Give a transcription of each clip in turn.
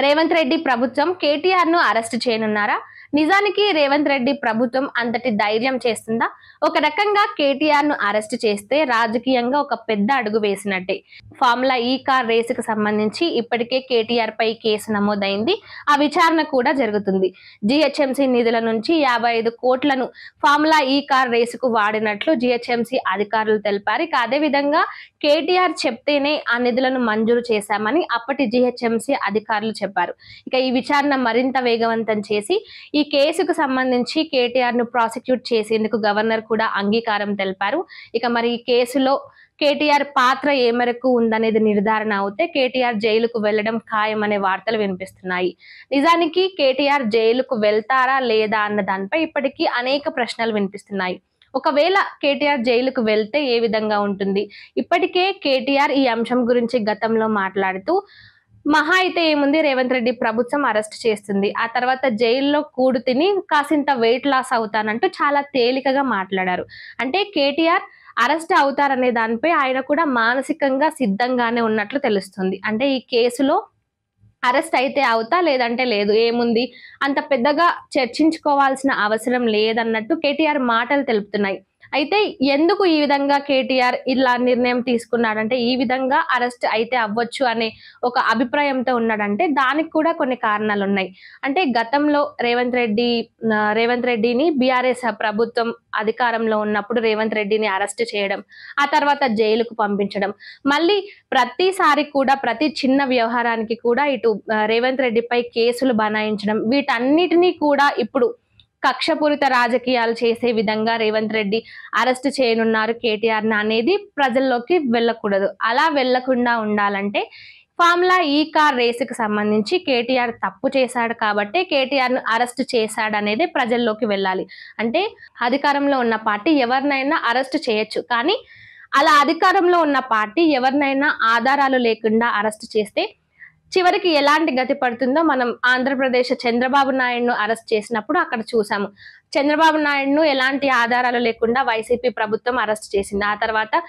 రేవంత్ రెడ్డి ప్రభుత్వం కేటీఆర్ ను అరెస్ట్ చేయనున్నారా? నిజానికి రేవంత్ రెడ్డి ప్రభుత్వం అంతటి ధైర్యం చేస్తుందా? ఒక రకంగా కేటీఆర్ ను అరెస్ట్ చేస్తే రాజకీయంగా ఒక పెద్ద అడుగు వేసినట్టే. ఫార్ములా ఈ కార్ రేసుకు సంబంధించి ఇప్పటికే కేటీఆర్ పై కేసు నమోదైంది. ఆ విచారణ కూడా జరుగుతుంది. జీహెచ్ఎంసీ నిధుల నుంచి 55 కోట్లను ఫార్ములా ఈ కార్ రేసుకు వాడినట్లు జీహెచ్ఎంసీ అధికారులు తెలిపారు. ఇక అదే విధంగా కేటీఆర్ చెప్తేనే ఆ నిధులను మంజూరు చేశామని అప్పటి జీహెచ్ఎంసీ అధికారులు చెప్పారు. ఇక ఈ విచారణ మరింత వేగవంతం చేసి ఈ కేసుకు సంబంధించి కేటీఆర్ ను ప్రాసిక్యూట్ చేసేందుకు గవర్నర్ కూడా అంగీకారం తెలిపారు. ఇక మరి ఈ కేసులో కేటీఆర్ పాత్ర ఏ మేరకు ఉందనేది నిర్ధారణ అవుతే కేటీఆర్ జైలుకు వెళ్లడం ఖాయమనే వార్తలు వినిపిస్తున్నాయి. నిజానికి కేటీఆర్ జైలుకు వెళ్తారా లేదా అన్న దానిపై ఇప్పటికీ అనేక ప్రశ్నలు వినిపిస్తున్నాయి. ఒకవేళ కేటీఆర్ జైలుకు వెళ్తే ఏ విధంగా ఉంటుంది? ఇప్పటికే కేటీఆర్ ఈ అంశం గురించి గతంలో మాట్లాడుతూ మహా అయితే ఏముంది, రేవంత్ రెడ్డి ప్రభుత్వం అరెస్ట్ చేస్తుంది, ఆ తర్వాత జైల్లో కూడు తిని కాసింత వెయిట్ లాస్ అవుతానంటూ చాలా తేలికగా మాట్లాడారు. అంటే కేటీఆర్ అరెస్ట్ అవుతారనే దానిపై ఆయన కూడా మానసికంగా సిద్ధంగానే ఉన్నట్లు తెలుస్తుంది. అంటే ఈ కేసులో అరెస్ట్ అయితే అవుతా లేదంటే లేదు, ఏముంది అంత పెద్దగా చర్చించుకోవాల్సిన అవసరం లేదన్నట్టు కేటీఆర్ మాటలు తెలుపుతున్నాయి. అయితే ఎందుకు ఈ విధంగా కేటీఆర్ ఇలా నిర్ణయం తీసుకున్నాడంటే, ఈ విధంగా అరెస్ట్ అయితే అవ్వచ్చు అనే ఒక అభిప్రాయంతో ఉన్నాడంటే దానికి కూడా కొన్ని కారణాలు ఉన్నాయి. అంటే గతంలో రేవంత్ రెడ్డిని బీఆర్ఎస్ ప్రభుత్వం అధికారంలో ఉన్నప్పుడు రేవంత్ రెడ్డిని అరెస్ట్ చేయడం, ఆ తర్వాత జైలుకు పంపించడం, మళ్ళీ ప్రతిసారి కూడా ప్రతి చిన్న వ్యవహారానికి కూడా ఇటు రేవంత్ రెడ్డిపై కేసులు బనాయించడం, వీటన్నిటినీ కూడా ఇప్పుడు కక్షపూరిత రాజకీయాలు చేసే విధంగా రేవంత్ రెడ్డి అరెస్ట్ చేయనున్నారు కేటీఆర్ అనేది ప్రజల్లోకి వెళ్ళకూడదు. అలా వెళ్లకుండా ఉండాలంటే ఫార్ములా ఈ కార్ రేసుకు సంబంధించి కేటీఆర్ తప్పు చేశాడు కాబట్టి కేటీఆర్ ను అరెస్ట్ చేశాడు అనేది ప్రజల్లోకి వెళ్ళాలి. అంటే అధికారంలో ఉన్న పార్టీ ఎవరినైనా అరెస్ట్ చేయొచ్చు, కానీ అలా అధికారంలో ఉన్న పార్టీ ఎవరినైనా ఆధారాలు లేకుండా అరెస్ట్ చేస్తే చివరికి ఎలాంటి గతి పడుతుందో మనం ఆంధ్రప్రదేశ్ చంద్రబాబు నాయుడును అరెస్ట్ చేసినప్పుడు అక్కడ చూసాము. చంద్రబాబు నాయుడును ఎలాంటి ఆధారాలు లేకుండా వైసీపీ ప్రభుత్వం అరెస్ట్ చేసింది. ఆ తర్వాత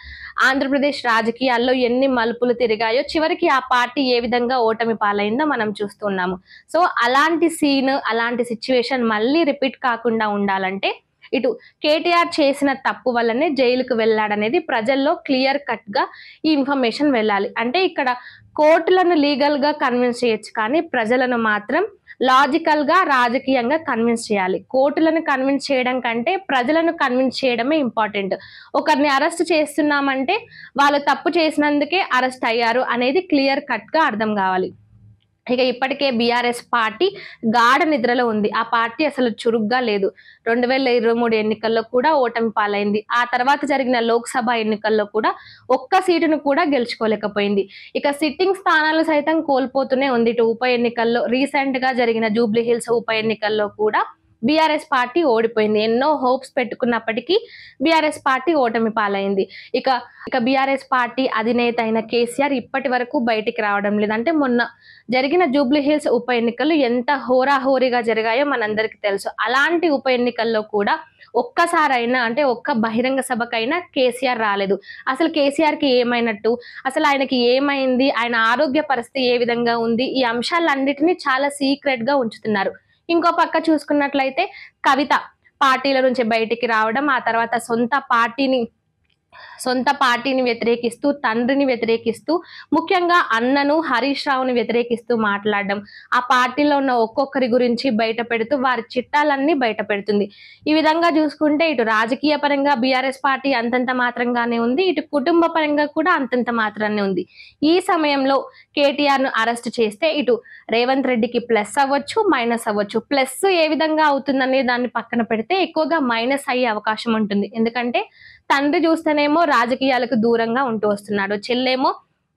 ఆంధ్రప్రదేశ్ రాజకీయాల్లో ఎన్ని మలుపులు తిరిగాయో, చివరికి ఆ పార్టీ ఏ విధంగా ఓటమి పాలైందో మనం చూస్తున్నాము. సో అలాంటి అలాంటి సిచ్యువేషన్ మళ్ళీ రిపీట్ కాకుండా ఉండాలంటే ఇటు కేటీఆర్ చేసిన తప్పు వల్లనే జైలుకు వెళ్ళాడనేది ప్రజల్లో క్లియర్ కట్ గా ఈ ఇన్ఫర్మేషన్ వెళ్ళాలి. అంటే ఇక్కడ కోర్టులను లీగల్ గా కన్విన్స్ చేయొచ్చు, కానీ ప్రజలను మాత్రం లాజికల్ గా రాజకీయంగా కన్విన్స్ చేయాలి. కోర్టులను కన్విన్స్ చేయడం కంటే ప్రజలను కన్విన్స్ చేయడమే ఇంపార్టెంట్. ఒకరిని అరెస్ట్ చేస్తున్నామంటే వాళ్ళు తప్పు చేసినందుకే అరెస్ట్ అయ్యారు అనేది క్లియర్ కట్ గా అర్థం కావాలి. ఇక ఇప్పటికే బీఆర్ఎస్ పార్టీ గాఢ నిద్రలో ఉంది. ఆ పార్టీ అసలు చురుగ్గా లేదు. 2023 ఎన్నికల్లో కూడా ఓటమి పాలైంది. ఆ తర్వాత జరిగిన లోక్సభ ఎన్నికల్లో కూడా ఒక్క సీటును కూడా గెలుచుకోలేకపోయింది. ఇక సిట్టింగ్ స్థానాలు సైతం కోల్పోతూనే ఉంది. ఇటు ఉప ఎన్నికల్లో రీసెంట్ గా జరిగిన జూబ్లీ హిల్స్ ఉప ఎన్నికల్లో కూడా బీఆర్ఎస్ పార్టీ ఓడిపోయింది. ఎన్నో హోప్స్ పెట్టుకున్నప్పటికీ బీఆర్ఎస్ పార్టీ ఓటమి పాలైంది. ఇక బీఆర్ఎస్ పార్టీ అధినేత అయిన కేసీఆర్ ఇప్పటి వరకు బయటికి రావడం లేదు. అంటే మొన్న జరిగిన జూబ్లీ హిల్స్ ఉప ఎన్నికలు ఎంత హోరాహోరీగా జరిగాయో మనందరికీ తెలుసు. అలాంటి ఉప ఎన్నికల్లో కూడా ఒక్కసారైనా, అంటే ఒక్క బహిరంగ సభకైనా కేసీఆర్ రాలేదు. అసలు కేసీఆర్ కి ఏమైనట్టు, అసలు ఆయనకి ఏమైంది, ఆయన ఆరోగ్య పరిస్థితి ఏ విధంగా ఉంది, ఈ అంశాలన్నిటినీ చాలా సీక్రెట్ గా ఉంచుతున్నారు. ఇంకో పక్క చూసుకున్నట్లయితే కవిత పార్టీల నుంచి బయటికి రావడం, ఆ తర్వాత సొంత పార్టీని వ్యతిరేకిస్తూ, తండ్రిని వ్యతిరేకిస్తూ, ముఖ్యంగా అన్నను హరీష్ రావుని వ్యతిరేకిస్తూ మాట్లాడడం, ఆ పార్టీలో ఉన్న ఒక్కొక్కరి గురించి బయట పెడుతూ వారి చిట్టాలన్నీ బయట పెడుతుంది. ఈ విధంగా చూసుకుంటే ఇటు రాజకీయ పరంగా బీఆర్ఎస్ పార్టీ అంతంత మాత్రంగానే ఉంది, ఇటు కుటుంబ పరంగా కూడా అంతంత మాత్రాన్ని ఉంది. ఈ సమయంలో కేటీఆర్ ను అరెస్ట్ చేస్తే ఇటు రేవంత్ రెడ్డికి ప్లస్ అవ్వచ్చు, మైనస్ అవ్వచ్చు. ప్లస్ ఏ విధంగా అవుతుందనే దాన్ని పక్కన పెడితే ఎక్కువగా మైనస్ అయ్యే అవకాశం ఉంటుంది. ఎందుకంటే తండ్రి చూస్తేనేమో రాజకీయాలకు దూరంగా ఉంటూ వస్తున్నాడు, చెల్లేమో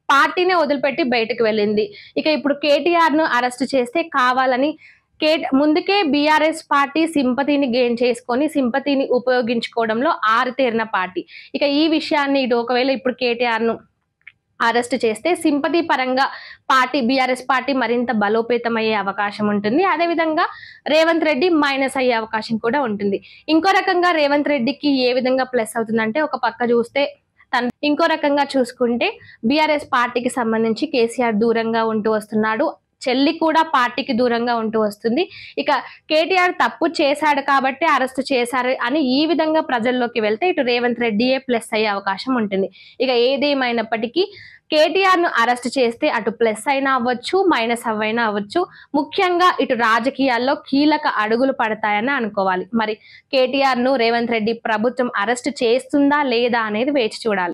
పార్టీనే వదిలిపెట్టి బయటకు వెళ్ళింది. ఇక ఇప్పుడు కేటీఆర్ ను అరెస్ట్ చేస్తే కావాలని ముందుకే బీఆర్ఎస్ పార్టీ సింపతిని గెయిన్ చేసుకొని సింపతిని ఉపయోగించుకోవడంలో ఆరితేరిన పార్టీ. ఇక ఈ విషయాన్ని ఇటు ఒకవేళ ఇప్పుడు కేటీఆర్ ను అరెస్ట్ చేస్తే సింపతి పరంగా బీఆర్ఎస్ పార్టీ మరింత బలోపేతమయ్యే అవకాశం ఉంటుంది. అదేవిధంగా రేవంత్ రెడ్డి మైనస్ అయ్యే అవకాశం కూడా ఉంటుంది. ఇంకో రకంగా రేవంత్ రెడ్డికి ఏ విధంగా ప్లస్ అవుతుందంటే, ఒక పక్క చూస్తే ఇంకో రకంగా చూసుకుంటే బీఆర్ఎస్ పార్టీకి సంబంధించి కేసీఆర్ దూరంగా ఉంటూ వస్తున్నాడు. చెల్లి కూడా పార్టీకి దూరంగా ఉంటూ వస్తుంది. ఇక కేటీఆర్ తప్పు చేశాడు కాబట్టి అరెస్ట్ చేశారు అని ఈ విధంగా ప్రజల్లోకి వెళ్తే ఇటు రేవంత్ రెడ్డియే ప్లస్ అయ్యే అవకాశం ఉంటుంది. ఇక ఏదేమైనప్పటికీ కేటీఆర్ ను అరెస్ట్ చేస్తే అటు ప్లస్ అయినా అవ్వచ్చు, మైనస్ అవైనా అవ్వచ్చు. ముఖ్యంగా ఇటు రాజకీయాల్లో కీలక అడుగులు పడతాయని అనుకోవాలి. మరి కేటీఆర్ ను రేవంత్ రెడ్డి ప్రభుత్వం అరెస్ట్ చేస్తుందా లేదా అనేది వేచి చూడాలి.